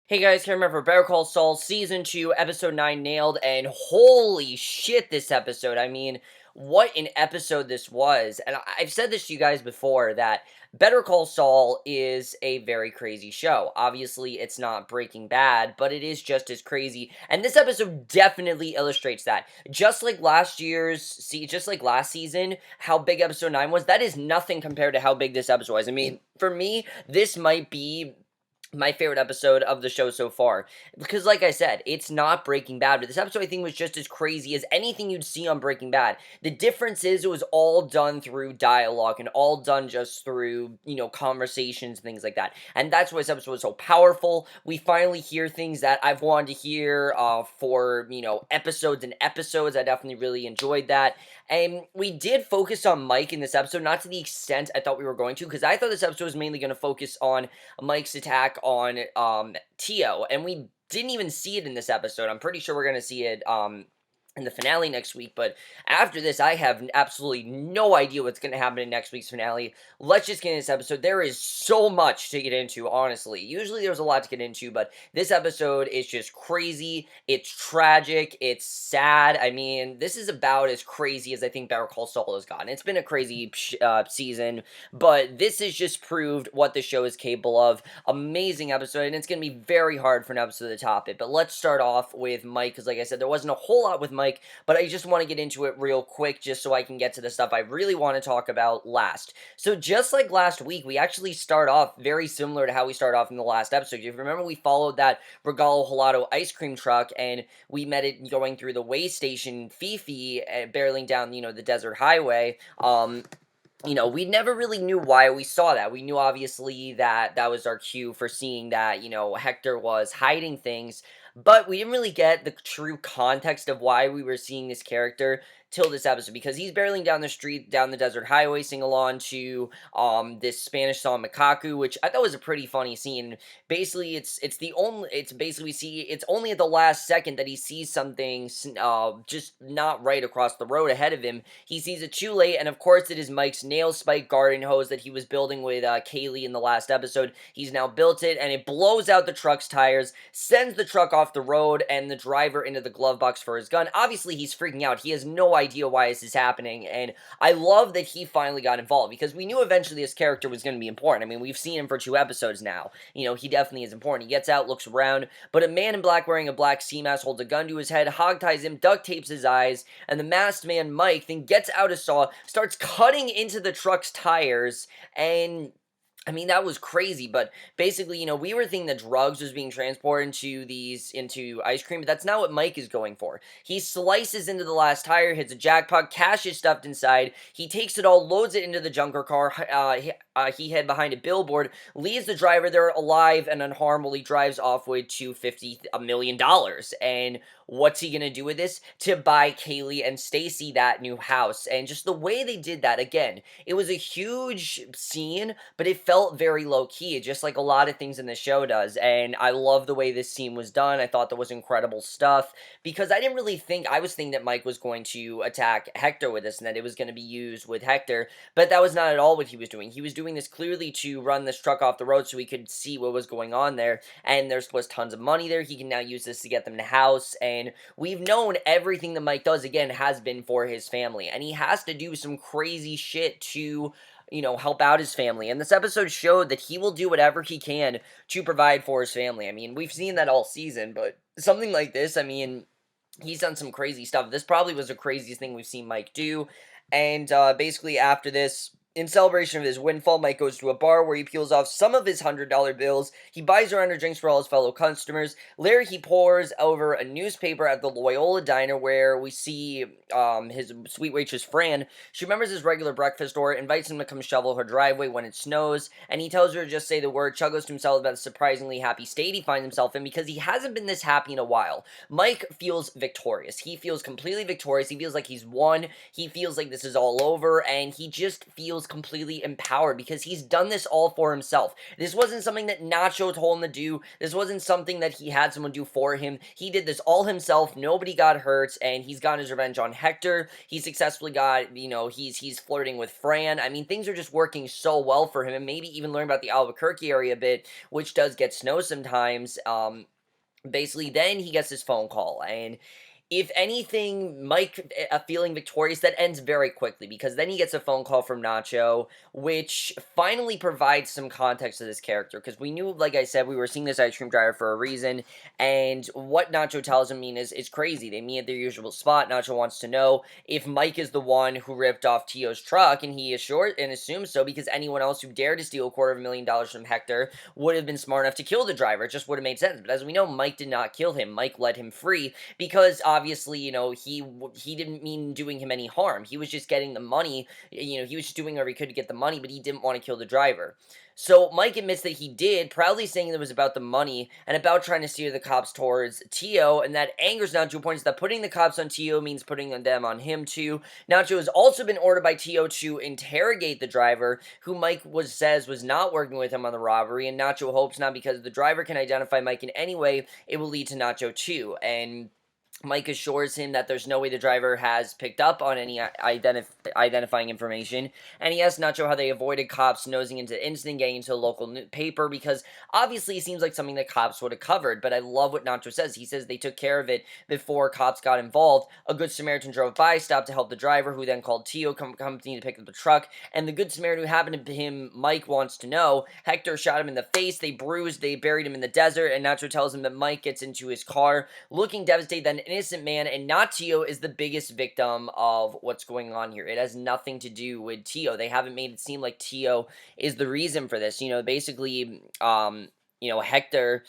Hey guys, here for Better Call Saul Season 2, Episode 9 nailed, and holy shit, this episode. I mean, what an episode this was. And I've said this to you guys before that Better Call Saul is a very crazy show. Obviously, it's not Breaking Bad, but it is just as crazy. And this episode definitely illustrates that. Just like last season, how big Episode 9 was, that is nothing compared to how big this episode was. I mean, for me, this might be my favorite episode of the show so far. Because, like I said, it's not Breaking Bad, but this episode I think was just as crazy as anything you'd see on Breaking Bad. The difference is it was all done through dialogue and all done just through, conversations and things like that. And that's why this episode was so powerful. We finally hear things that I've wanted to hear for, episodes and episodes. I definitely really enjoyed that. And we did focus on Mike in this episode, not to the extent I thought we were going to, because I thought this episode was mainly going to focus on Mike's attack on Tio, and we didn't even see it in this episode. I'm pretty sure we're gonna see it in the finale next week, but after this, I have absolutely no idea what's going to happen in next week's finale. Let's just get into this episode. There is so much to get into, honestly. Usually there's a lot to get into, but this episode is just crazy. It's tragic. It's sad. I mean, this is about as crazy as I think Better Call Saul has gotten. It's been a crazy season, but this has just proved what the show is capable of. Amazing episode, and it's going to be very hard for an episode to top it. But let's start off with Mike, because like I said, there wasn't a whole lot with Mike, but I just want to get into it real quick just so I can get to the stuff I really want to talk about last. So just like last week, we actually start off very similar to how we started off in the last episode. If you remember, we followed that Regalo Helado ice cream truck, and we met it going through the way station Fifi, barreling down, the desert highway. We never really knew why we saw that. We knew, obviously, that that was our cue for seeing that, Hector was hiding things, but we didn't really get the true context of why we were seeing this character till this episode, because he's barreling down the street, down the desert highway, sing along to this Spanish song Makaku, which I thought was a pretty funny scene. Basically, it's basically we see it's only at the last second that he sees something just not right across the road ahead of him. He sees it too late, and of course it is Mike's nail spike garden hose that he was building with Kaylee in the last episode. He's now built it, and it blows out the truck's tires, sends the truck off the road, and the driver into the glove box for his gun. Obviously, he's freaking out. He has no idea why this is happening, and I love that he finally got involved, because we knew eventually this character was going to be important. I mean, we've seen him for 2 episodes now. He definitely is important. He gets out, looks around, but a man in black wearing a black sea mask holds a gun to his head, hogties him, duct tapes his eyes, and the masked man, Mike, then gets out a saw, starts cutting into the truck's tires, and I mean, that was crazy, but basically, we were thinking that drugs was being transported into ice cream, but that's not what Mike is going for. He slices into the last tire, hits a jackpot, cash is stuffed inside, he takes it all, loads it into the junker car, he hid behind a billboard, leaves the driver there alive and unharmed while he drives off with $250 million, and what's he gonna do with this? To buy Kaylee and Stacy that new house, and just the way they did that, again, it was a huge scene, but it felt very low-key, just like a lot of things in the show does, and I love the way this scene was done. I thought that was incredible stuff, because I was thinking that Mike was going to attack Hector with this, and that it was going to be used with Hector, but that was not at all what he was doing. He was doing this clearly to run this truck off the road so he could see what was going on there, and there was tons of money there. He can now use this to get them the house, and we've known everything that Mike does, again, has been for his family, and he has to do some crazy shit to help out his family. And this episode showed that he will do whatever he can to provide for his family. I mean, we've seen that all season, but something like this, I mean, he's done some crazy stuff. This probably was the craziest thing we've seen Mike do. And basically after this, in celebration of his windfall, Mike goes to a bar where he peels off some of his $100 bills. He buys a round of drinks for all his fellow customers. Later, he pours over a newspaper at the Loyola Diner where we see his sweet waitress, Fran. She remembers his regular breakfast order, invites him to come shovel her driveway when it snows, and he tells her to just say the word. Chuck goes to himself about the surprisingly happy state he finds himself in, because he hasn't been this happy in a while. Mike feels victorious. He feels completely victorious. He feels like he's won. He feels like this is all over, and he just feels feels completely empowered because he's done this all for himself. This wasn't something that Nacho told him to do. This wasn't something that he had someone do for him. He did this all himself. Nobody got hurt, and he's gotten his revenge on Hector. He successfully got, he's flirting with Fran. I mean, things are just working so well for him, and maybe even learn about the Albuquerque area a bit, which does get snow sometimes. Basically, then he gets his phone call, and if anything, Mike feeling victorious, that ends very quickly, because then he gets a phone call from Nacho, which finally provides some context to this character, because we knew, like I said, we were seeing this ice cream driver for a reason, and what Nacho tells him is crazy. They meet at their usual spot. Nacho wants to know if Mike is the one who ripped off Tio's truck, and he assumes so, because anyone else who dared to steal $250,000 from Hector would have been smart enough to kill the driver. It just would have made sense, but as we know, Mike did not kill him. Mike let him free, because obviously, he didn't mean doing him any harm. He was just getting the money. He was just doing whatever he could to get the money, but he didn't want to kill the driver. So Mike admits that he did, proudly saying it was about the money and about trying to steer the cops towards Tio, and that angers Nacho, points that putting the cops on Tio means putting them on him too. Nacho has also been ordered by Tio to interrogate the driver, who Mike says was not working with him on the robbery, and Nacho hopes not, because if the driver can identify Mike in any way, it will lead to Nacho too. And Mike assures him that there's no way the driver has picked up on any identifying information, and he asks Nacho how they avoided cops nosing into the incident, getting into a local paper, because obviously it seems like something that cops would have covered, but I love what Nacho says. He says they took care of it before cops got involved. A good Samaritan drove by, stopped to help the driver, who then called Tio company to pick up the truck, and the good Samaritan who happened to him, Mike wants to know, Hector shot him in the face, they buried him in the desert, and Nacho tells him that Mike gets into his car, looking devastated, then innocent man, and not Tio, is the biggest victim of what's going on here. It has nothing to do with Tio. They haven't made it seem like Tio is the reason for this. Basically, Hector,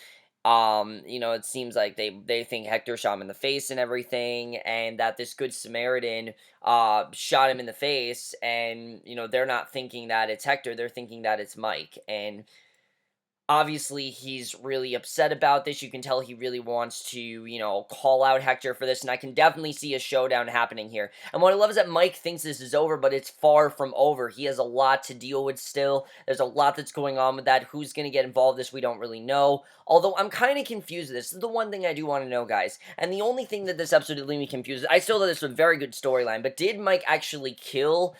it seems like they think Hector shot him in the face and everything, and that this good Samaritan shot him in the face, and, they're not thinking that it's Hector, they're thinking that it's Mike, and obviously, he's really upset about this. You can tell he really wants to, call out Hector for this, and I can definitely see a showdown happening here. And what I love is that Mike thinks this is over, but it's far from over. He has a lot to deal with still. There's a lot that's going on with that. Who's going to get involved in this, we don't really know. Although, I'm kind of confused with this. This is the one thing I do want to know, guys. And the only thing that this episode did leave me confused, I still thought this was a very good storyline, but did Mike actually kill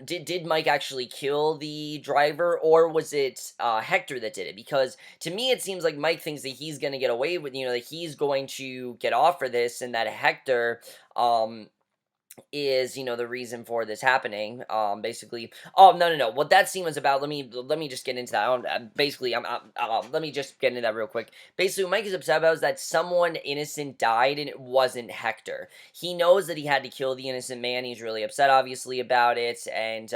did Mike actually kill the driver, or was it Hector that did it? Because to me it seems like Mike thinks that he's going to get away with, that he's going to get off for this, and that Hector is, the reason for this happening. Basically, no. What that scene was about, let me just get into that. Let me just get into that real quick. Basically, what Mike is upset about is that someone innocent died, and it wasn't Hector. He knows that he had to kill the innocent man. He's really upset, obviously, about it, and,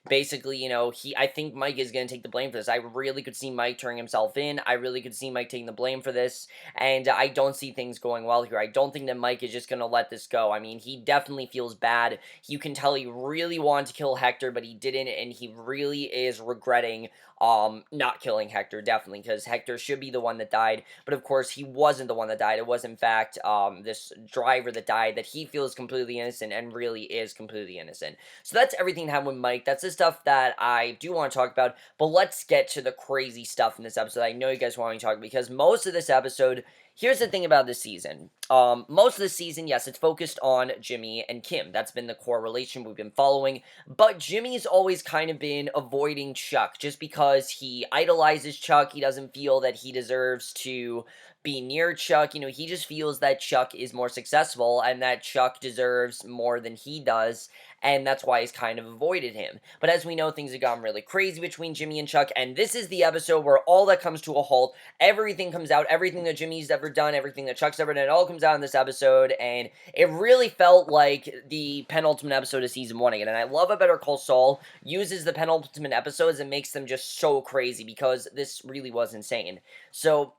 basically, I think Mike is going to take the blame for this. I really could see Mike turning himself in. I really could see Mike taking the blame for this, and I don't see things going well here. I don't think that Mike is just going to let this go. I mean, he definitely feels bad. You can tell he really wanted to kill Hector, but he didn't, and he really is regretting not killing Hector, definitely, because Hector should be the one that died, but of course, he wasn't the one that died. It was, in fact, this driver that died, that he feels completely innocent, and really is completely innocent. So that's everything that happened with Mike. That's the stuff that I do want to talk about, but let's get to the crazy stuff in this episode. I know you guys want me to talk, because most of this episode, here's the thing about this season. Most of the season, yes, it's focused on Jimmy and Kim. That's been the core relation we've been following, but Jimmy's always kind of been avoiding Chuck, just because he idolizes Chuck. He doesn't feel that he deserves to be near Chuck. He just feels that Chuck is more successful, and that Chuck deserves more than he does, and that's why he's kind of avoided him. But as we know, things have gotten really crazy between Jimmy and Chuck, and this is the episode where all that comes to a halt. Everything comes out, everything that Jimmy's ever done, everything that Chuck's ever done, it all comes out in this episode, and it really felt like the penultimate episode of Season 1 again. And I love how Better Call Saul uses the penultimate episodes and makes them just so crazy, because this really was insane. So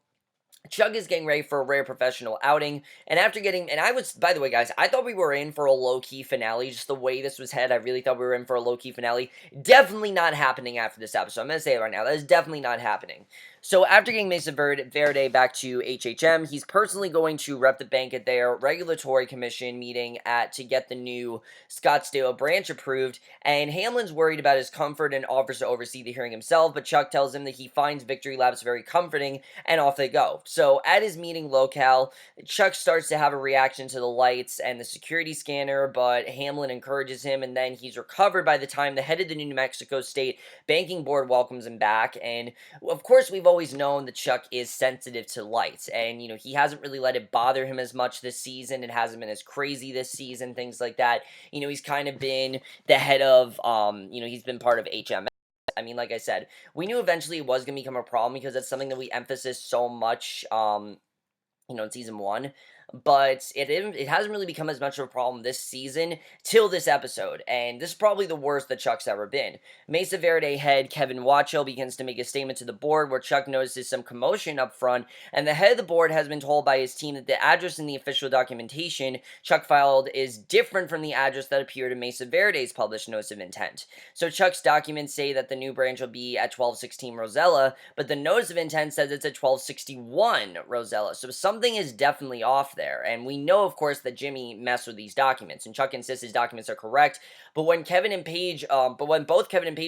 Chuck is getting ready for a rare professional outing, and by the way, guys, I thought we were in for a low-key finale, just the way this was headed. I really thought we were in for a low-key finale. Definitely not happening after this episode. I'm going to say it right now. That is definitely not happening. So after getting Mesa Verde back to HHM, he's personally going to rep the bank at their regulatory commission meeting to get the new Scottsdale branch approved. And Hamlin's worried about his comfort and offers to oversee the hearing himself, but Chuck tells him that he finds Victory Laps very comforting, and off they go. So at his meeting locale, Chuck starts to have a reaction to the lights and the security scanner, but Hamlin encourages him, and then he's recovered by the time the head of the New Mexico State Banking Board welcomes him back. And of course, we've always known that Chuck is sensitive to lights, and he hasn't really let it bother him as much this season. It hasn't been as crazy this season, things like that. He's kind of been the head of, he's been part of HMS. I mean, like I said, we knew eventually it was going to become a problem because that's something that we emphasize so much, in season one. But it hasn't really become as much of a problem this season till this episode, and this is probably the worst that Chuck's ever been. Mesa Verde head Kevin Watchell begins to make a statement to the board where Chuck notices some commotion up front, and the head of the board has been told by his team that the address in the official documentation Chuck filed is different from the address that appeared in Mesa Verde's published notice of intent. So Chuck's documents say that the new branch will be at 1216 Rosella, but the notice of intent says it's at 1261 Rosella, so something is definitely off there. And we know, of course, that Jimmy messed with these documents, and Chuck insists his documents are correct. But when both Kevin and Paige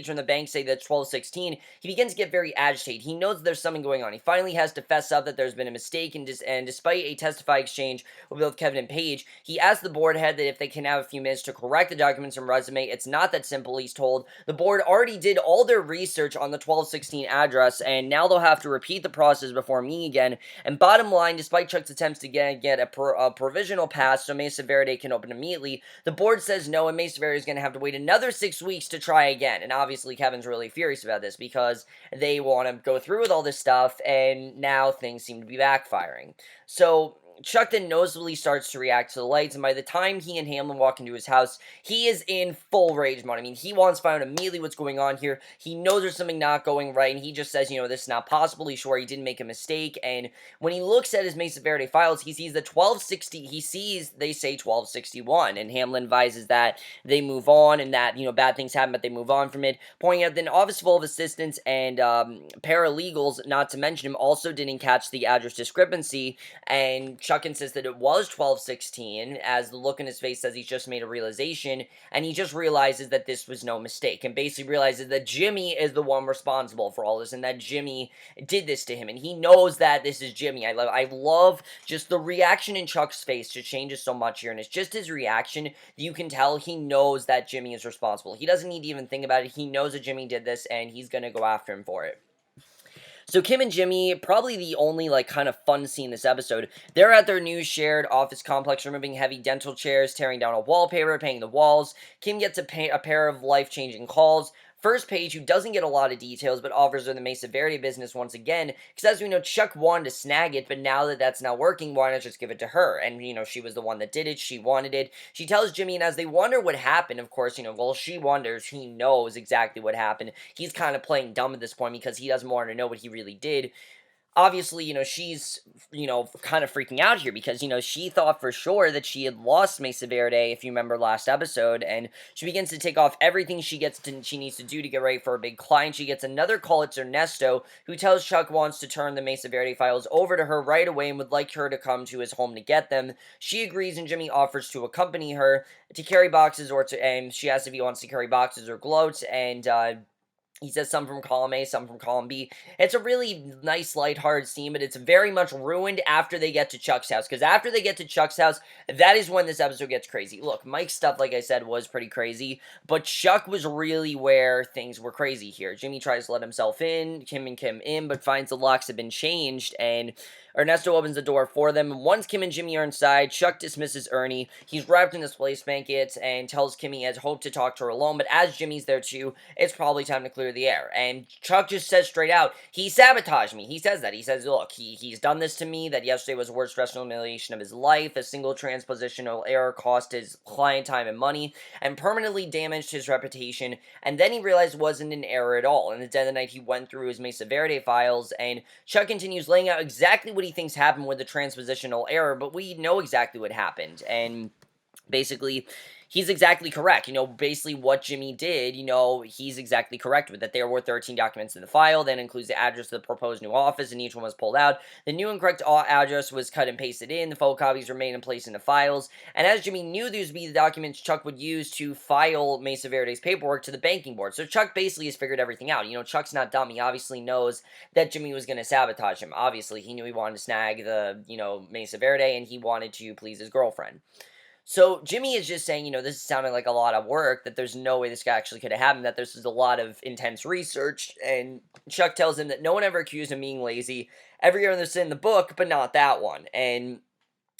from the bank say that 1216, he begins to get very agitated. He knows there's something going on. He finally has to fess up that there's been a mistake, and despite a testify exchange with both Kevin and Paige, he asks the board head that if they can have a few minutes to correct the documents and resume. It's not that simple, he's told. The board already did all their research on the 1216 address, and now they'll have to repeat the process before meeting again. And bottom line, despite Chuck's attempts to get a provisional pass so Mesa Verde can open immediately, the board says no, and Mesa Verde is going to have to wait another 6 weeks to try again. And obviously Kevin's really furious about this because they want to go through with all this stuff, and now things seem to be backfiring. So Chuck then noticeably starts to react to the lights, and by the time he and Hamlin walk into his house, he is in full rage mode. I mean, he wants to find out immediately what's going on here. He knows there's something not going right, and he just says, this is not possible. He's sure he didn't make a mistake, and when he looks at his Mesa Verde files, he sees the 1260, they say 1261, and Hamlin advises that they move on, and that, bad things happen, but they move on from it, pointing out that an office full of assistants and paralegals, not to mention him, also didn't catch the address discrepancy, and Chuck insists that it was 1216, as the look in his face says he's just made a realization, and he just realizes that this was no mistake, and basically realizes that Jimmy is the one responsible for all this, and that Jimmy did this to him, and he knows that this is Jimmy. I love just the reaction in Chuck's face just changes so much here, and it's just his reaction. You can tell he knows that Jimmy is responsible. He doesn't need to even think about it. He knows that Jimmy did this, and he's gonna go after him for it. So Kim and Jimmy, probably the only, kind of fun scene this episode, they're at their new shared office complex, removing heavy dental chairs, tearing down a wallpaper, painting the walls. Kim gets a pair of life-changing calls. First Paige, who doesn't get a lot of details, but offers her the Mesa Verde business once again, because as we know, Chuck wanted to snag it, but now that that's not working, why not just give it to her? And, she was the one that did it, she wanted it. She tells Jimmy, and as they wonder what happened, of course, well, she wonders, he knows exactly what happened. He's kind of playing dumb at this point because he doesn't want her to know what he really did. Obviously, she's, kind of freaking out here because, she thought for sure that she had lost Mesa Verde, if you remember last episode, and she begins to take off everything she needs to do to get ready for a big client. She gets another call. It's Ernesto, who tells Chuck wants to turn the Mesa Verde files over to her right away and would like her to come to his home to get them. She agrees, and Jimmy offers to accompany her to carry boxes, and she asks if he wants to carry boxes or gloats, and, he says some from column A, some from column B. It's a really nice, lighthearted scene, but it's very much ruined after they get to Chuck's house. Because after they get to Chuck's house, that is when this episode gets crazy. Look, Mike's stuff, like I said, was pretty crazy. But Chuck was really where things were crazy here. Jimmy tries to let himself in, Kim in, but finds the locks have been changed. And Ernesto opens the door for them. And once Kim and Jimmy are inside, Chuck dismisses Ernie. He's wrapped in this place blanket and tells Kim he has hoped to talk to her alone. But as Jimmy's there too, it's probably time to clear the air. And Chuck just says straight out, he sabotaged me. He says that. He says, look, he's done this to me, that yesterday was the worst stressful humiliation of his life. A single transpositional error cost his client time and money and permanently damaged his reputation. And then he realized it wasn't an error at all. And at the end of the night, he went through his Mesa Verde files, and Chuck continues laying out exactly what he thinks happened with the transpositional error, but we know exactly what happened. And basically, he's exactly correct. Basically what Jimmy did, he's exactly correct with that. There were 13 documents in the file. That includes the address of the proposed new office, and each one was pulled out. The new and correct address was cut and pasted in. The photocopies remain in place in the files. And as Jimmy knew these would be the documents Chuck would use to file Mesa Verde's paperwork to the banking board. So Chuck basically has figured everything out. Chuck's not dumb. He obviously knows that Jimmy was going to sabotage him. Obviously, he knew he wanted to snag the, Mesa Verde, and he wanted to please his girlfriend. So Jimmy is just saying, this is sounding like a lot of work, that there's no way this guy actually could have happened, that this is a lot of intense research, and Chuck tells him that no one ever accused him of being lazy. Every other sin in the book, but not that one. And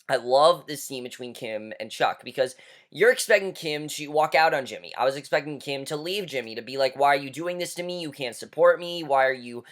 I love this scene between Kim and Chuck, because you're expecting Kim to walk out on Jimmy. I was expecting Kim to leave Jimmy, to be like, why are you doing this to me? You can't support me. Why are you,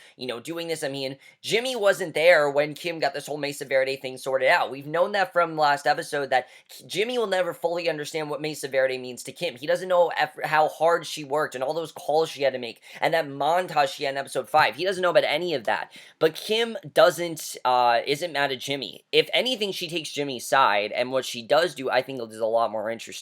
doing this? I mean, Jimmy wasn't there when Kim got this whole Mesa Verde thing sorted out. We've known that from last episode, that Jimmy will never fully understand what Mesa Verde means to Kim. He doesn't know how hard she worked and all those calls she had to make and that montage she had in episode 5. He doesn't know about any of that. But Kim isn't mad at Jimmy. If anything, she takes Jimmy's side, and what she does do, I think, is a lot more interesting.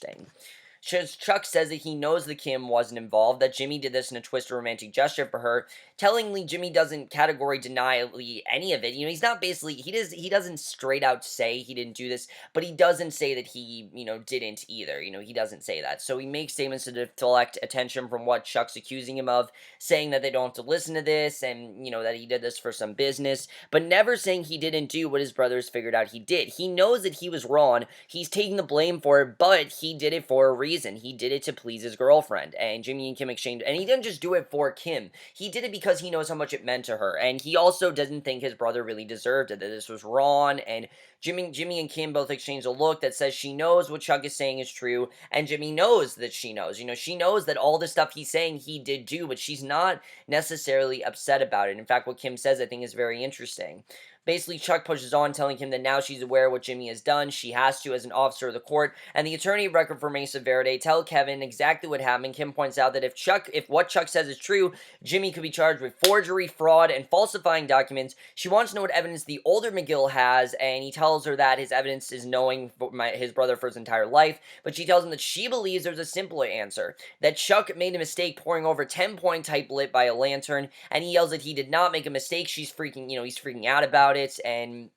Chuck says that he knows that Kim wasn't involved, that Jimmy did this in a twisted romantic gesture for her. Tellingly, Jimmy doesn't categorically deny any of it. He's not basically, he doesn't straight out say he didn't do this, but he doesn't say that he, didn't either. He doesn't say that. So he makes statements to deflect attention from what Chuck's accusing him of, saying that they don't have to listen to this, and, that he did this for some business, but never saying he didn't do what his brothers figured out he did. He knows that he was wrong. He's taking the blame for it, but he did it for a reason. He did it to please his girlfriend, and Jimmy and Kim exchanged, and he didn't just do it for Kim. He did it because he knows how much it meant to her, and he also doesn't think his brother really deserved it, that this was wrong, and Jimmy and Kim both exchanged a look that says she knows what Chuck is saying is true, and Jimmy knows that she knows. She knows that all the stuff he's saying he did do, but she's not necessarily upset about it. In fact, what Kim says, I think, is very interesting. Basically, Chuck pushes on, telling him that now she's aware of what Jimmy has done. She has to, as an officer of the court, and the attorney of record for Mesa Verde, tell Kevin exactly what happened. Kim points out that if what Chuck says is true, Jimmy could be charged with forgery, fraud, and falsifying documents. She wants to know what evidence the older McGill has, and he tells her that his evidence is knowing his brother for his entire life, but she tells him that she believes there's a simpler answer, that Chuck made a mistake pouring over 10-point type lit by a lantern, and he yells that he did not make a mistake. He's freaking out about it, and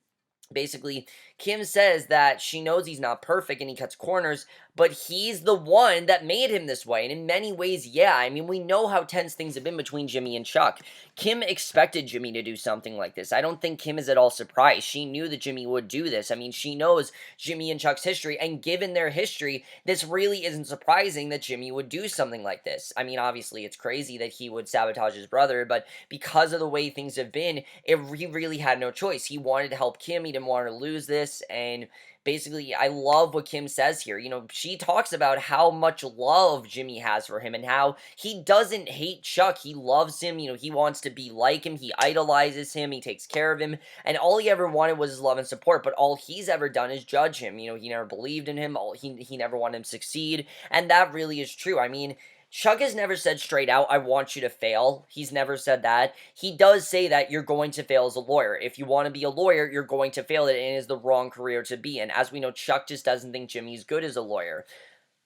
basically, Kim says that she knows he's not perfect and he cuts corners, but he's the one that made him this way. And in many ways, yeah, I mean, we know how tense things have been between Jimmy and Chuck. Kim expected Jimmy to do something like this. I don't think Kim is at all surprised. She knew that Jimmy would do this. I mean, she knows Jimmy and Chuck's history, and given their history, this really isn't surprising that Jimmy would do something like this. I mean, obviously, it's crazy that he would sabotage his brother, but because of the way things have been, he really had no choice. He wanted to help Kim. He didn't want her to lose this, and basically, I love what Kim says here. She talks about how much love Jimmy has for him and how he doesn't hate Chuck. He loves him. He wants to be like him. He idolizes him. He takes care of him. And all he ever wanted was his love and support. But all he's ever done is judge him. He never believed in him. He never wanted him to succeed. And that really is true. I mean, Chuck has never said straight out, I want you to fail. He's never said that. He does say that you're going to fail as a lawyer. If you want to be a lawyer, you're going to fail it, and it is the wrong career to be in. As we know, Chuck just doesn't think Jimmy's good as a lawyer.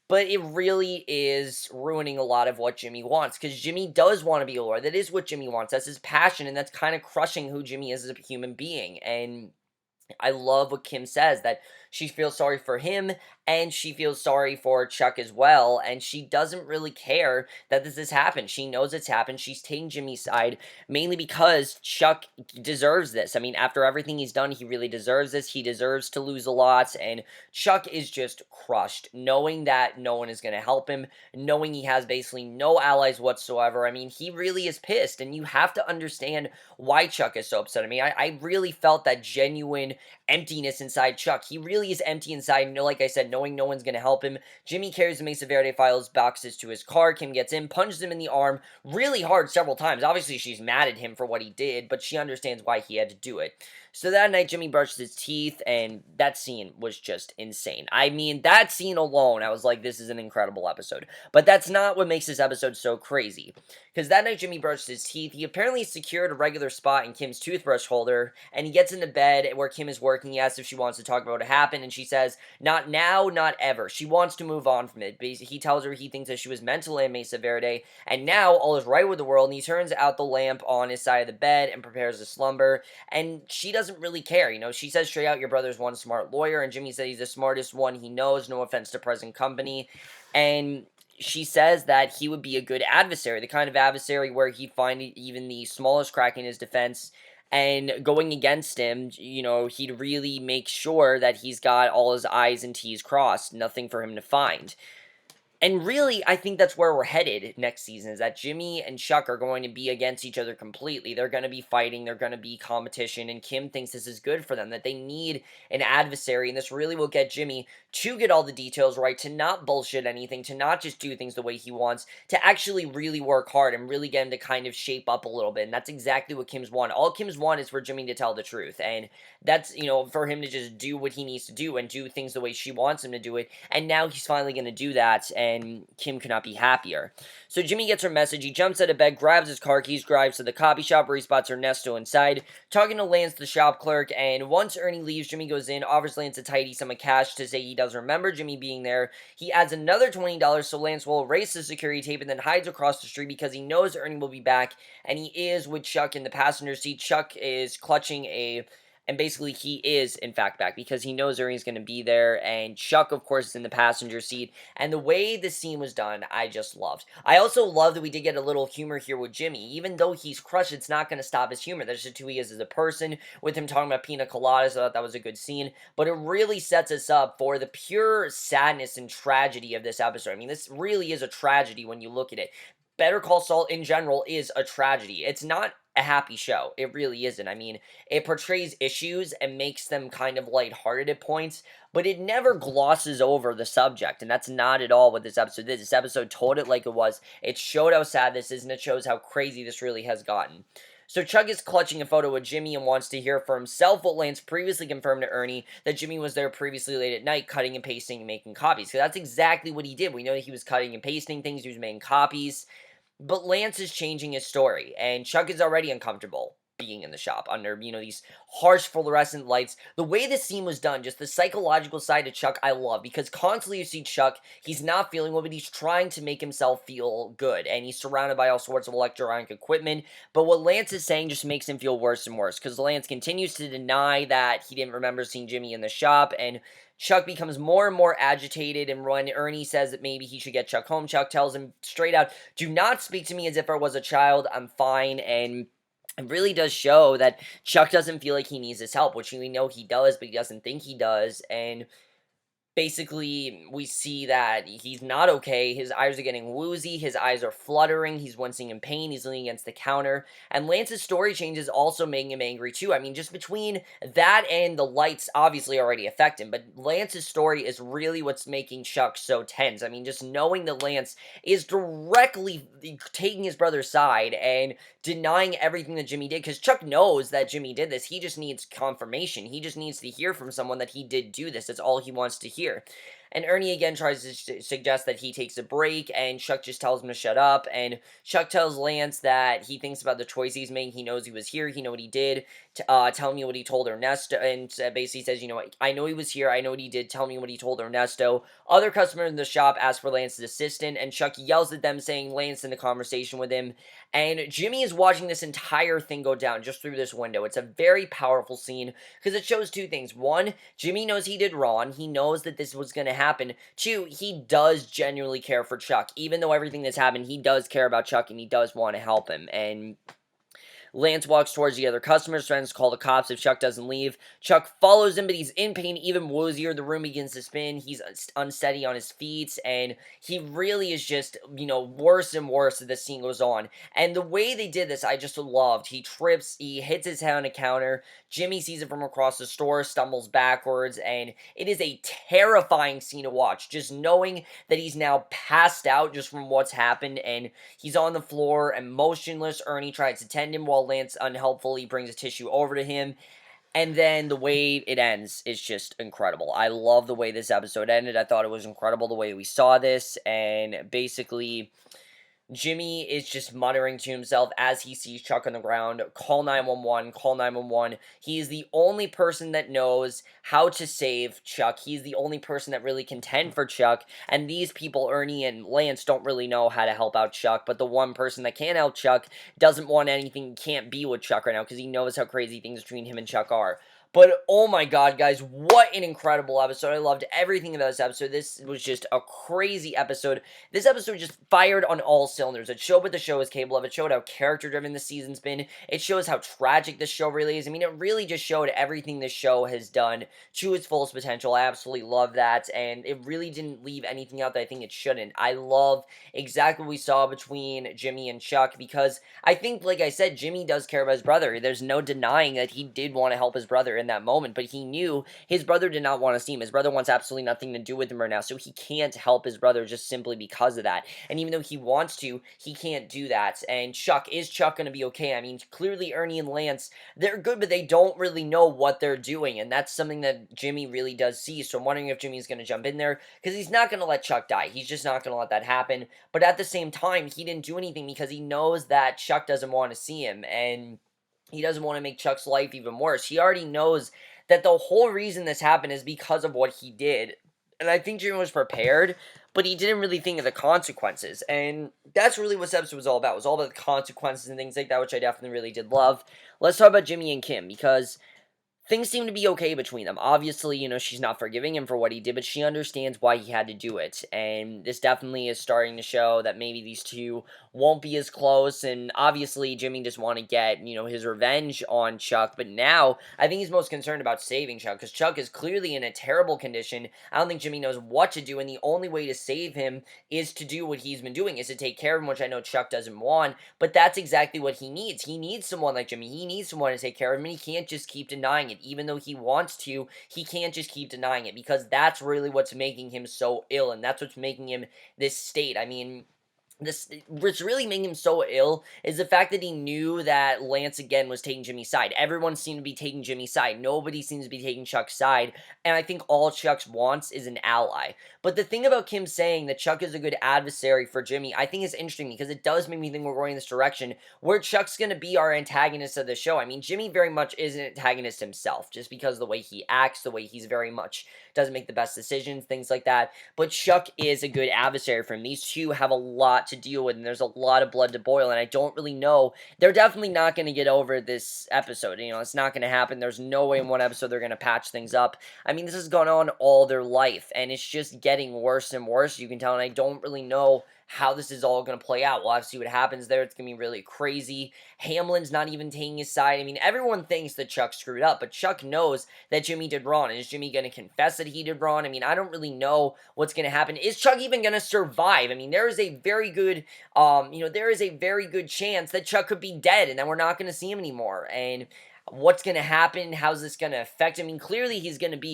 But it really is ruining a lot of what Jimmy wants, because Jimmy does want to be a lawyer. That is what Jimmy wants. That's his passion, and that's kind of crushing who Jimmy is as a human being. And I love what Kim says, that she feels sorry for him, and she feels sorry for Chuck as well, and she doesn't really care that this has happened. She knows it's happened. She's taking Jimmy's side, mainly because Chuck deserves this. I mean, after everything he's done, he really deserves this. He deserves to lose a lot, and Chuck is just crushed, knowing that no one is going to help him, knowing he has basically no allies whatsoever. I mean, he really is pissed, and you have to understand why Chuck is so upset. I mean, I really felt that genuine emptiness inside Chuck. He really is empty inside, like I said, knowing no one's going to help him. Jimmy carries the Mesa Verde files boxes to his car. Kim gets in, punches him in the arm really hard several times. Obviously, she's mad at him for what he did, but she understands why he had to do it. So that night, Jimmy brushed his teeth, and that scene was just insane. I mean, that scene alone, I was like, this is an incredible episode. But that's not what makes this episode so crazy. Because that night, Jimmy brushed his teeth. He apparently secured a regular spot in Kim's toothbrush holder, and he gets into bed where Kim is working. He asks if she wants to talk about what happened, and she says, not now, not ever. She wants to move on from it. He tells her he thinks that she was mentally in Mesa Verde, and now all is right with the world, and he turns out the lamp on his side of the bed and prepares to slumber. And she doesn't really care, she says straight out, your brother's one smart lawyer, and Jimmy said he's the smartest one he knows, no offense to present company, and she says that he would be a good adversary, the kind of adversary where he'd find even the smallest crack in his defense, and going against him, he'd really make sure that he's got all his I's and T's crossed, nothing for him to find. And really, I think that's where we're headed next season, is that Jimmy and Chuck are going to be against each other completely. They're going to be fighting, they're going to be competition, and Kim thinks this is good for them, that they need an adversary, and this really will get Jimmy to get all the details right, to not bullshit anything, to not just do things the way he wants, to actually really work hard and really get him to kind of shape up a little bit, and that's exactly what Kim's want. All Kim's want is for Jimmy to tell the truth, and that's, for him to just do what he needs to do and do things the way she wants him to do it, and now he's finally going to do that, and Kim could not be happier. So Jimmy gets her message, he jumps out of bed, grabs his car keys, drives to the coffee shop where he spots Ernesto inside, talking to Lance, the shop clerk, and once Ernie leaves, Jimmy goes in, offers Lance a tidy sum of cash to say he does remember Jimmy being there. He adds another $20 so Lance will erase the security tape and then hides across the street because he knows Ernie will be back, and he is with Chuck in the passenger seat. Chuck is clutching and basically, he is, in fact, back because he knows Ernie's going to be there, and Chuck, of course, is in the passenger seat, and the way the scene was done, I just loved. I also love that we did get a little humor here with Jimmy. Even though he's crushed, it's not going to stop his humor. That's just who he is as a person, with him talking about pina coladas. I thought that was a good scene, but it really sets us up for the pure sadness and tragedy of this episode. I mean, this really is a tragedy when you look at it. Better Call Saul, in general, is a tragedy. It's not a happy show. It really isn't. I mean, it portrays issues and makes them kind of lighthearted at points, but it never glosses over the subject, and that's not at all what this episode did. This episode told it like it was. It showed how sad this is, and it shows how crazy this really has gotten. So Chuck is clutching a photo of Jimmy and wants to hear for himself what Lance previously confirmed to Ernie, that Jimmy was there previously late at night cutting and pasting and making copies. Because that's exactly what he did. We know that he was cutting and pasting things, he was making copies. But Lance is changing his story, and Chuck is already uncomfortable being in the shop under, these harsh fluorescent lights. The way this scene was done, just the psychological side of Chuck, I love, because constantly you see Chuck, he's not feeling well, but he's trying to make himself feel good, and he's surrounded by all sorts of electronic equipment, but what Lance is saying just makes him feel worse and worse, because Lance continues to deny that he didn't remember seeing Jimmy in the shop, and Chuck becomes more and more agitated, and when Ernie says that maybe he should get Chuck home, Chuck tells him straight out, do not speak to me as if I was a child, I'm fine, and it really does show that Chuck doesn't feel like he needs his help, which we know he does, but he doesn't think he does, and basically, we see that he's not okay. His eyes are getting woozy. His eyes are fluttering. He's wincing in pain. He's leaning against the counter. And Lance's story change is also making him angry, too. I mean, just between that and the lights obviously already affect him. But Lance's story is really what's making Chuck so tense. I mean, just knowing that Lance is directly taking his brother's side and denying everything that Jimmy did. Because Chuck knows that Jimmy did this. He just needs confirmation. He just needs to hear from someone that he did do this. That's all he wants to hear. And Ernie again tries to suggest that he takes a break, and Chuck just tells him to shut up, and Chuck tells Lance that he thinks about the choice he's making, he knows he was here, he know what he did, tell me what he told Ernesto, and basically says, I know he was here, I know what he did, tell me what he told Ernesto. Other customers in the shop ask for Lance's assistant, and Chuck yells at them, saying Lance in a conversation with him, and Jimmy is watching this entire thing go down just through this window. It's a very powerful scene, because it shows two things. One, Jimmy knows he did wrong, he knows that this was going to happen. Two, he does genuinely care for Chuck. Even though everything that's happened, he does care about Chuck, and he does want to help him, and Lance walks towards the other customers, threatens to call the cops if Chuck doesn't leave. Chuck follows him, but he's in pain, even woozier. The room begins to spin. He's unsteady on his feet, and he really is just, worse and worse as the scene goes on. And the way they did this, I just loved. He trips, he hits his head on a counter. Jimmy sees it from across the store, stumbles backwards, and it is a terrifying scene to watch. Just knowing that he's now passed out just from what's happened, and he's on the floor and motionless. Ernie tries to tend him while Lance unhelpfully brings a tissue over to him. And then the way it ends is just incredible. I love the way this episode ended. I thought it was incredible the way we saw this, and basically Jimmy is just muttering to himself as he sees Chuck on the ground. Call 911, call 911. He is the only person that knows how to save Chuck. He's the only person that really can tend for Chuck. And these people, Ernie and Lance, don't really know how to help out Chuck. But the one person that can help Chuck doesn't want anything, can't be with Chuck right now because he knows how crazy things between him and Chuck are. But oh my god, guys, what an incredible episode. I loved everything about this episode. This was just a crazy episode. This episode just fired on all cylinders. It showed what the show is capable of. It showed how character-driven the season's been. It shows how tragic this show really is. I mean, it really just showed everything this show has done to its fullest potential. I absolutely love that, and it really didn't leave anything out that I think it shouldn't. I love exactly what we saw between Jimmy and Chuck, because I think, like I said, Jimmy does care about his brother. There's no denying that he did want to help his brother in that moment, but he knew his brother did not want to see him. His brother wants absolutely nothing to do with him right now, so he can't help his brother just simply because of that. And even though he wants to, he can't do that. And Chuck, is Chuck going to be okay? I mean, clearly Ernie and Lance, they're good, but they don't really know what they're doing, and that's something that Jimmy really does see. So I'm wondering if Jimmy's going to jump in there, because he's not going to let Chuck die. He's just not going to let that happen. But at the same time, he didn't do anything because he knows that Chuck doesn't want to see him, and he doesn't want to make Chuck's life even worse. He already knows that the whole reason this happened is because of what he did. And I think Jimmy was prepared, but he didn't really think of the consequences. And that's really what this episode was all about. It was all about the consequences and things like that, which I definitely really did love. Let's talk about Jimmy and Kim, because things seem to be okay between them. Obviously, she's not forgiving him for what he did, but she understands why he had to do it. And this definitely is starting to show that maybe these two won't be as close. And obviously, Jimmy just want to get, his revenge on Chuck. But now, I think he's most concerned about saving Chuck, because Chuck is clearly in a terrible condition. I don't think Jimmy knows what to do, and the only way to save him is to do what he's been doing, is to take care of him, which I know Chuck doesn't want. But that's exactly what he needs. He needs someone like Jimmy. He needs someone to take care of him, and he can't just keep denying it. Even though he wants to, he can't just keep denying it, because that's really what's making him so ill, and that's what's making him this state. I mean, what's really making him so ill is the fact that he knew that Lance again was taking Jimmy's side. Everyone seemed to be taking Jimmy's side. Nobody seems to be taking Chuck's side. And I think all Chuck wants is an ally. But the thing about Kim saying that Chuck is a good adversary for Jimmy, I think is interesting, because it does make me think we're going in this direction where Chuck's going to be our antagonist of the show. I mean, Jimmy very much is an antagonist himself, just because of the way he acts, the way he's very much doesn't make the best decisions, things like that. But Chuck is a good adversary for him. These two have a lot to deal with, and there's a lot of blood to boil, and I don't really know. They're definitely not going to get over this episode. It's not going to happen. There's no way in one episode they're going to patch things up. I mean, this has gone on all their life, and it's just getting worse and worse, you can tell, and I don't really know how this is all going to play out. We'll have to see what happens there. It's going to be really crazy. Hamlin's not even taking his side. I mean, everyone thinks that Chuck screwed up, but Chuck knows that Jimmy did wrong. And is Jimmy going to confess that he did wrong? I mean, I don't really know what's going to happen. Is Chuck even going to survive? I mean, there is a very good, there is a very good chance that Chuck could be dead and that we're not going to see him anymore. And what's going to happen? How's this going to affect him? I mean, clearly he's going to be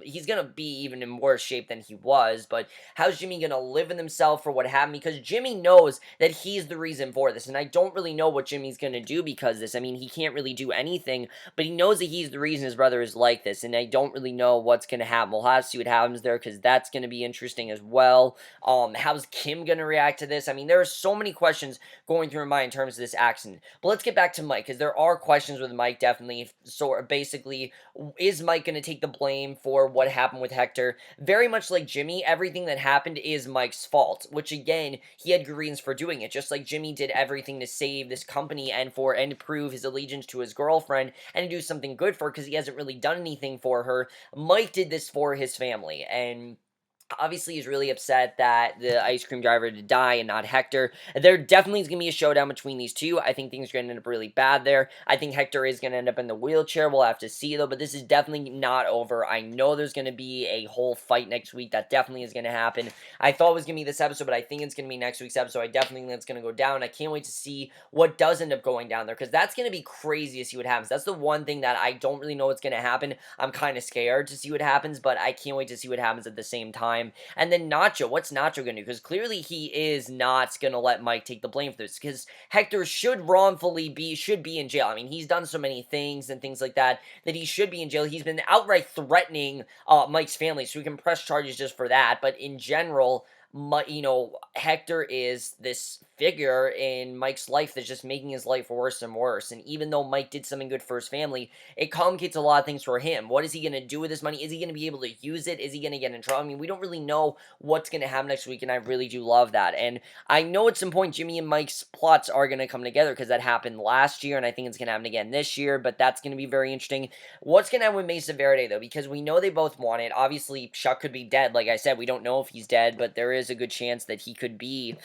he's going to be even in worse shape than he was, but how's Jimmy going to live with himself for what happened? Because Jimmy knows that he's the reason for this, and I don't really know what Jimmy's going to do because of this. I mean, he can't really do anything, but he knows that he's the reason his brother is like this, and I don't really know what's going to happen. We'll have to see what happens there, because that's going to be interesting as well. How's Kim going to react to this? I mean, there are so many questions going through her mind in terms of this accident, but let's get back to Mike, because there are questions with Mike, definitely. So basically, is Mike going to take the blame for what happened with Hector? Very much like Jimmy, everything that happened is Mike's fault, which again, he had good reasons for doing it, just like Jimmy did everything to save this company and to prove his allegiance to his girlfriend and to do something good for her, because he hasn't really done anything for her. Mike did this for his family, and obviously, he's really upset that the ice cream driver did die and not Hector. There definitely is going to be a showdown between these two. I think things are going to end up really bad there. I think Hector is going to end up in the wheelchair. We'll have to see, though, but this is definitely not over. I know there's going to be a whole fight next week. That definitely is going to happen. I thought it was going to be this episode, but I think it's going to be next week's episode. I definitely think it's going to go down. I can't wait to see what does end up going down there, because that's going to be crazy to see what happens. That's the one thing that I don't really know what's going to happen. I'm kind of scared to see what happens, but I can't wait to see what happens at the same time. time. And then Nacho, what's Nacho going to do? Because clearly he is not going to let Mike take the blame for this, because Hector should be in jail. I mean, he's done so many things and things like that he should be in jail. He's been outright threatening Mike's family, so we can press charges just for that. But in general, Hector is this figure in Mike's life that's just making his life worse and worse. And even though Mike did something good for his family, it complicates a lot of things for him. What is he going to do with this money? Is he going to be able to use it? Is he going to get in trouble? I mean, we don't really know what's going to happen next week, and I really do love that. And I know at some point Jimmy and Mike's plots are going to come together, because that happened last year, and I think it's going to happen again this year, but that's going to be very interesting. What's going to happen with Mesa Verde, though? Because we know they both want it. Obviously, Chuck could be dead. Like I said, we don't know if he's dead, but there is a good chance that he could be.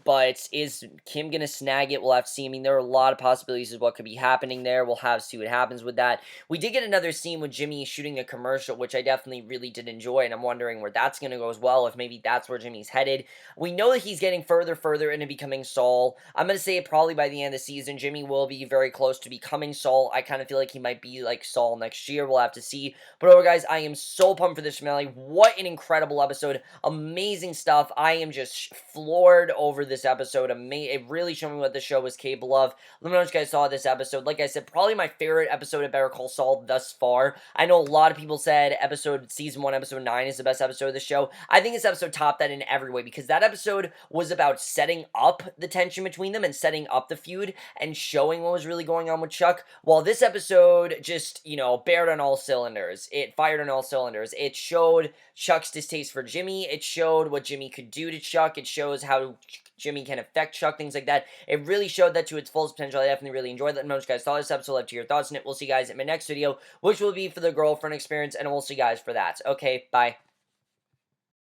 But is Kim going to snag it? We'll have to see. I mean, there are a lot of possibilities of what could be happening there. We'll have to see what happens with that. We did get another scene with Jimmy shooting a commercial, which I definitely really did enjoy, and I'm wondering where that's going to go as well, if maybe that's where Jimmy's headed. We know that he's getting further into becoming Saul. I'm going to say probably by the end of the season, Jimmy will be very close to becoming Saul. I kind of feel like he might be like Saul next year. We'll have to see. But overall, guys, I am so pumped for this finale. What an incredible episode. Amazing stuff. I am just floored over this episode. It really showed me what the show was capable of. Let me know what you guys saw of this episode. Like I said, probably my favorite episode of Better Call Saul thus far. I know a lot of people said season 1, episode 9 is the best episode of the show. I think this episode topped that in every way, because that episode was about setting up the tension between them and setting up the feud and showing what was really going on with Chuck, while this episode just, bared on all cylinders. It fired on all cylinders. It showed Chuck's distaste for Jimmy. It showed what Jimmy could do to Chuck. It shows how Jimmy can affect Chuck, things like that. It really showed that to its fullest potential. I definitely really enjoyed that. Let me know what you guys thought of this episode. Love to hear your thoughts on it. We'll see you guys in my next video, which will be for the girlfriend experience, and we'll see you guys for that. Okay, bye.